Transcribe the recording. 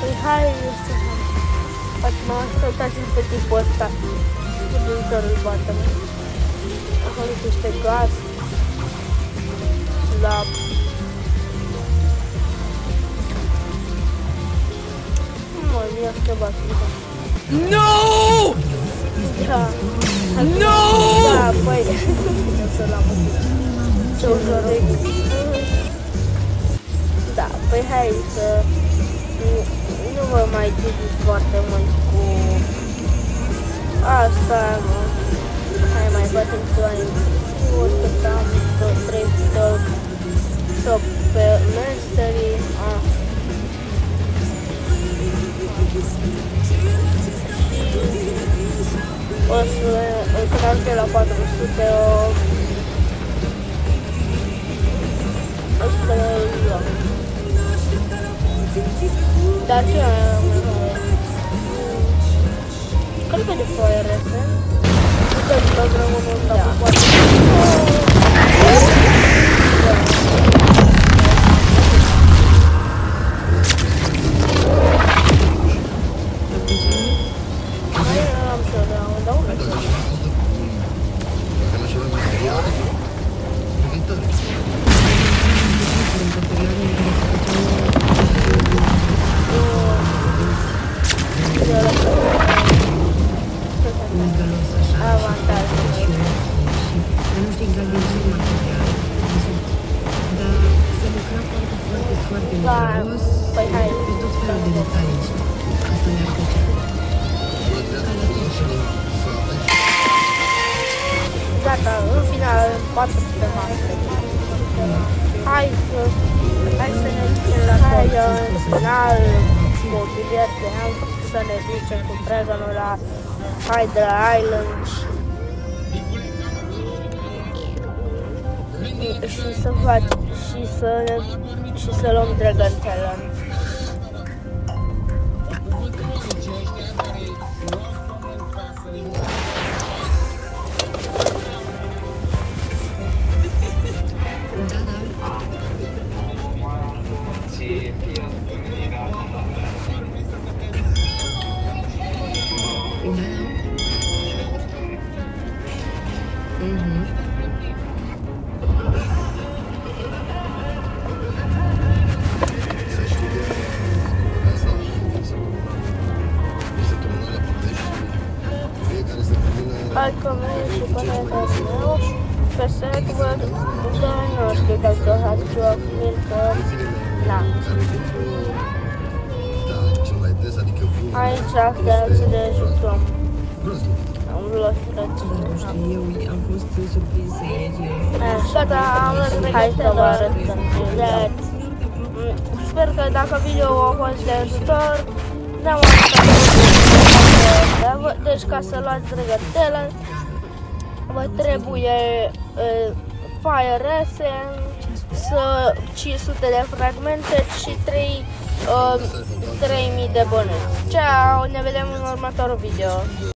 Păi hai să facem asta, uitați-l pe tipul ăsta. Ce viitor îl batem. Acolo este gaz. La... Mă, ia să te bat. No! Da. No! Da, băi. O să l-am văzut. Ce ușor e. Da, păi hai să... Nu vă mai țineți foarte mult cu... Asta, nu. Hai mai facem ceva în câtam, 3 top pe mastery. O să, când ajunge la 400, o să le luăm. Dar ce am nevoie? Cred că de foaie rese. Uite, băgrăm unul ăsta cu poate. Păi hai, gata, în final 400 master. Hai să ne ducem la în final cu bilete, am făcut să ne ducem cu Dragonul la Hydra Island și să luăm Dragon Talon. Hai că merg și până la meu, pe server, dar nu știu dacă ați jucat că na. Aici să ne jucăm. Am luat frățile. Am fost surprinsă ieri. Gata, am lăsat. Hai să vă arătăm. Sper că dacă video a fost de ajutor, ne-am arătat. Deci ca să luați Dragon Talon, vă trebuie Fire Essence, 500 de fragmente și 3000 de bănuți. Ciao, ne vedem în următorul video.